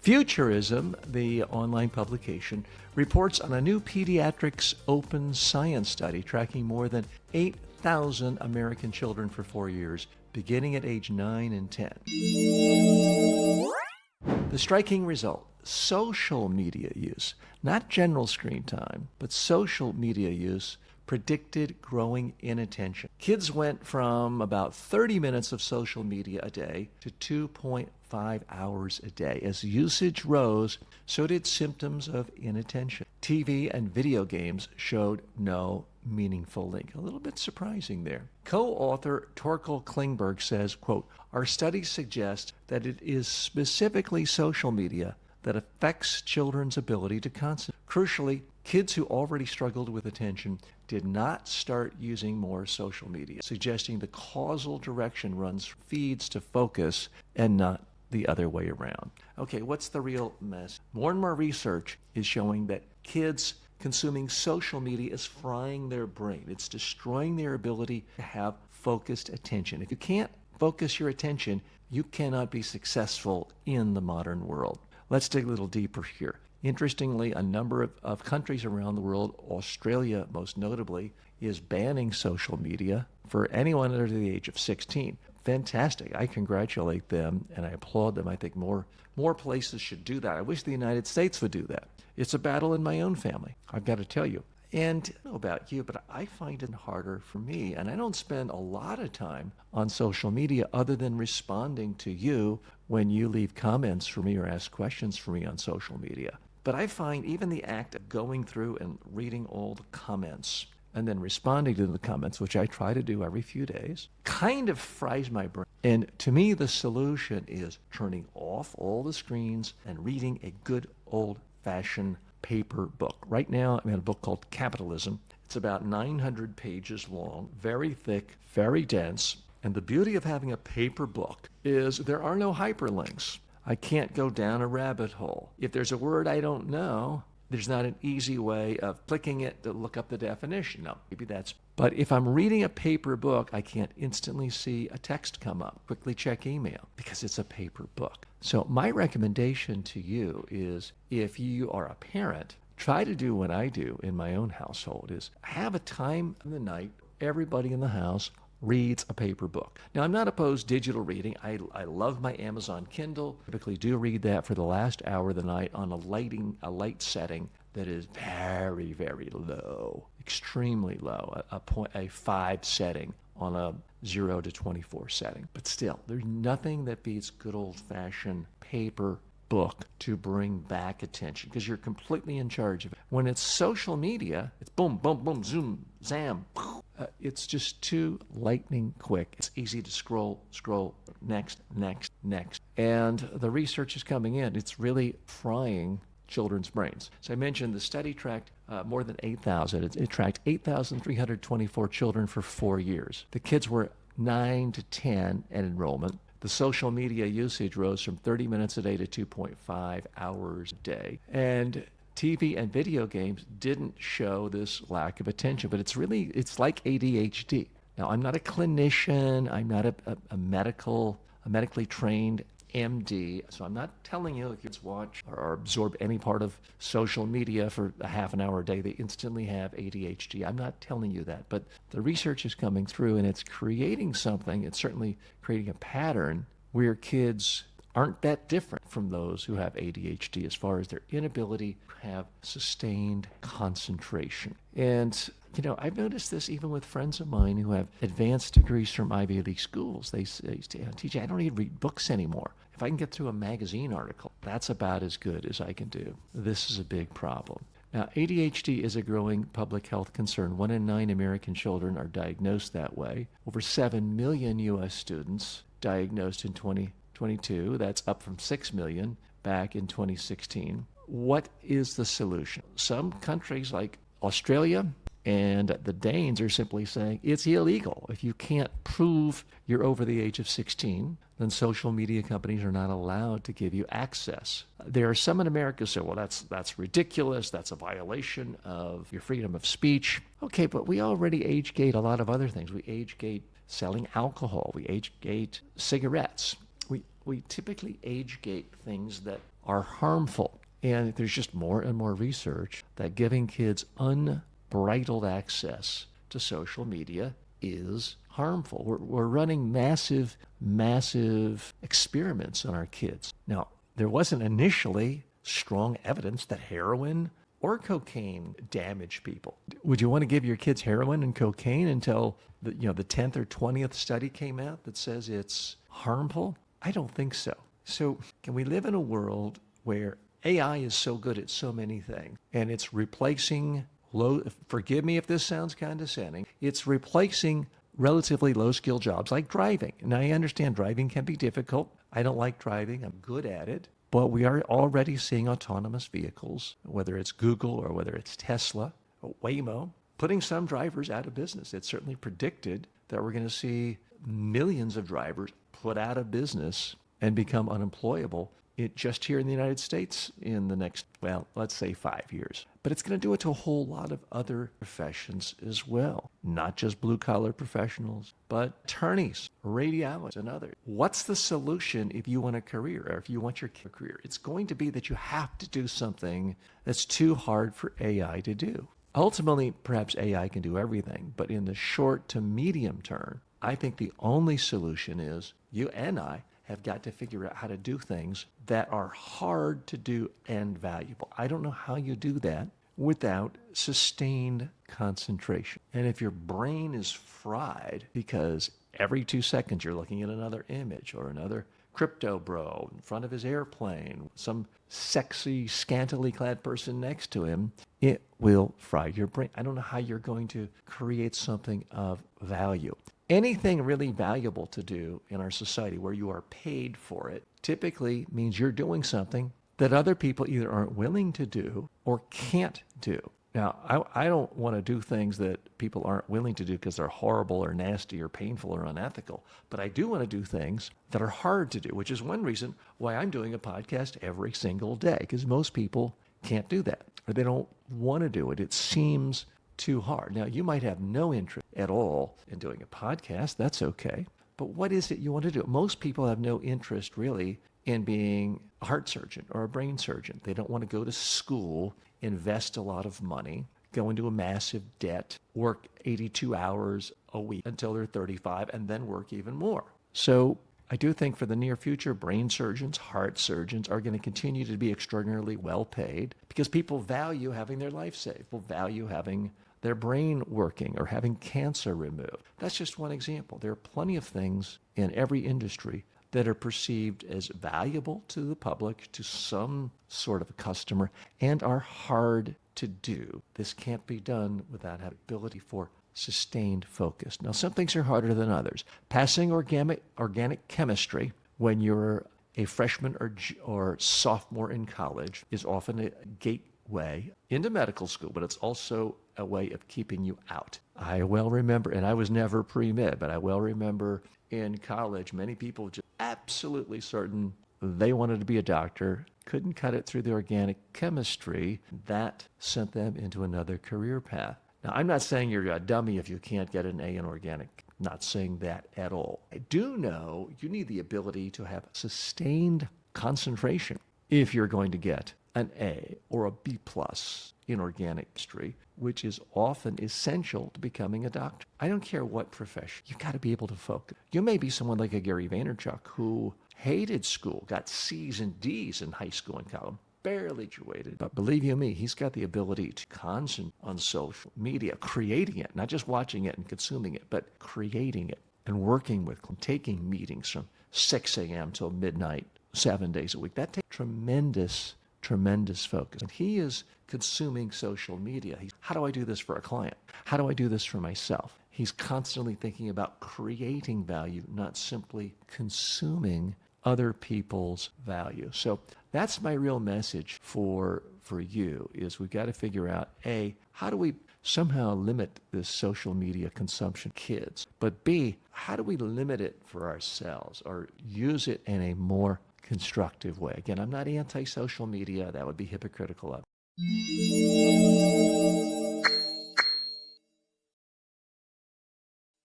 Futurism, the online publication, reports on a new pediatrics open science study tracking more than 8,000 American children for 4 years, beginning at age 9 and 10. The striking result: social media use, not general screen time, but social media use, predicted growing inattention. Kids went from about 30 minutes of social media a day to 2.5 hours a day. As usage rose, so did symptoms of inattention. TV and video games showed no meaningful link. A little bit surprising there. Co-author Torkel Klingberg says, quote, "Our studies suggest that it is specifically social media that affects children's ability to concentrate. Crucially, kids who already struggled with attention did not start using more social media, suggesting the causal direction runs from feeds to focus and not the other way around." Okay, what's the real mess? More and more research is showing that kids consuming social media is frying their brain. It's destroying their ability to have focused attention. If you can't focus your attention, you cannot be successful in the modern world. Let's dig a little deeper here. Interestingly, a number of countries around the world, Australia most notably, is banning social media for anyone under the age of 16. Fantastic. I congratulate them and I applaud them. I think more places should do that. I wish the United States would do that. It's a battle in my own family, I've got to tell you. And I don't know about you, but I find it harder for me. And I don't spend a lot of time on social media other than responding to you when you leave comments for me or ask questions for me on social media. But I find even the act of going through and reading all the comments and then responding to the comments, which I try to do every few days, kind of fries my brain. And to me, the solution is turning off all the screens and reading a good old-fashioned paper book. Right now, I'm in a book called Capitalism. It's about 900 pages long, very thick, very dense. And the beauty of having a paper book is there are no hyperlinks. I can't go down a rabbit hole. If there's a word I don't know, there's not an easy way of clicking it to look up the definition. No, maybe that's... But if I'm reading a paper book, I can't instantly see a text come up, quickly check email, because it's a paper book. So my recommendation to you is, if you are a parent, try to do what I do in my own household, is have a time in the night, everybody in the house reads a paper book. Now, I'm not opposed to digital reading. I love my Amazon Kindle. Typically do read that for the last hour of the night on a light setting that is very, very low, extremely low, a 5 setting on a 0 to 24 setting. But still, there's nothing that beats good old-fashioned paper book to bring back attention, because you're completely in charge of it. When it's social media, it's boom, boom, boom, zoom, zam. It's just too lightning quick. It's easy to scroll, next. And the research is coming in. It's really frying children's brains. So I mentioned the study tracked more than 8,000. It tracked 8,324 children for 4 years. The kids were 9 to 10 at enrollment. The social media usage rose from 30 minutes a day to 2.5 hours a day. And TV and video games didn't show this lack of attention, but it's like ADHD. Now, I'm not a clinician. I'm not a medically trained MD. So I'm not telling you if kids watch or absorb any part of social media for a half an hour a day, they instantly have ADHD. I'm not telling you that, but the research is coming through and it's creating something. It's certainly creating a pattern where kids aren't that different from those who have ADHD as far as their inability to have sustained concentration. And I've noticed this even with friends of mine who have advanced degrees from Ivy League schools. They say, TJ, I don't need to read books anymore. If I can get through a magazine article, that's about as good as I can do. This is a big problem. Now, ADHD is a growing public health concern. 1 in 9 American children are diagnosed that way. Over 7 million U.S. students diagnosed in 2022. That's up from 6 million back in 2016. What is the solution? Some countries like Australia and the Danes are simply saying it's illegal. If you can't prove you're over the age of 16, then social media companies are not allowed to give you access. There are some in America who say, well, that's ridiculous. That's a violation of your freedom of speech. Okay, but we already age gate a lot of other things. We age gate selling alcohol. We age gate cigarettes. We typically age gate things that are harmful. And there's just more and more research that giving kids unbridled access to social media is harmful. We're running massive experiments on our kids. Now, there wasn't initially strong evidence that heroin or cocaine damage people. Would you want to give your kids heroin and cocaine until the 10th or 20th study came out that says it's harmful? I don't think so. So can we live in a world where AI is so good at so many things and it's replacing forgive me if this sounds condescending, it's replacing relatively low-skill jobs like driving. Now, I understand driving can be difficult. I don't like driving. I'm good at it. But we are already seeing autonomous vehicles, whether it's Google or whether it's Tesla or Waymo, putting some drivers out of business. It's certainly predicted that we're going to see millions of drivers put out of business and become unemployable just here in the United States in the next, well, let's say 5 years. But it's going to do it to a whole lot of other professions as well, not just blue-collar professionals, but attorneys, radiologists, and others. What's the solution if you want a career or if you want your career? It's going to be that you have to do something that's too hard for AI to do. Ultimately, perhaps AI can do everything, but in the short to medium term, I think the only solution is you and I have got to figure out how to do things that are hard to do and valuable. I don't know how you do that without sustained concentration. And if your brain is fried because every 2 seconds you're looking at another image or another crypto bro in front of his airplane, some sexy, scantily clad person next to him, it will fry your brain. I don't know how you're going to create something of value. Anything really valuable to do in our society where you are paid for it typically means you're doing something that other people either aren't willing to do or can't do. Now, I don't want to do things that people aren't willing to do because they're horrible or nasty or painful or unethical, but I do want to do things that are hard to do, which is one reason why I'm doing a podcast every single day, because most people can't do that or they don't want to do it. It seems too hard. Now, you might have no interest at all in doing a podcast. That's okay. But what is it you want to do? Most people have no interest really in being a heart surgeon or a brain surgeon. They don't want to go to school, invest a lot of money, go into a massive debt, work 82 hours a week until they're 35, and then work even more. So I do think for the near future, brain surgeons, heart surgeons are going to continue to be extraordinarily well paid because people value having their life saved. People value having their brain working or having cancer removed. That's just one example. There are plenty of things in every industry that are perceived as valuable to the public, to some sort of a customer, and are hard to do. This can't be done without having ability for sustained focus. Now, some things are harder than others. Passing organic chemistry when you're a freshman or sophomore in college is often a gateway into medical school, but it's also a way of keeping you out. I well remember, and I was never pre-med, but I well remember in college, many people just absolutely certain they wanted to be a doctor, couldn't cut it through the organic chemistry. That sent them into another career path. Now, I'm not saying you're a dummy if you can't get an A in organic. Not saying that at all. I do know you need the ability to have sustained concentration if you're going to get an A or a B plus in organic chemistry, which is often essential to becoming a doctor. I don't care what profession. You've got to be able to focus. You may be someone like a Gary Vaynerchuk who hated school, got C's and D's in high school and college, barely graduated. But believe you me, he's got the ability to concentrate on social media, creating it, not just watching it and consuming it, but creating it and working with, taking meetings from 6 a.m. till midnight, 7 days a week. That takes tremendous focus. And he is consuming social media. How do I do this for a client? How do I do this for myself? He's constantly thinking about creating value, not simply consuming other people's value. So that's my real message for you is we've got to figure out, A, how do we somehow limit this social media consumption of kids? But B, how do we limit it for ourselves or use it in a more constructive way? Again, I'm not anti-social media. That would be hypocritical of me.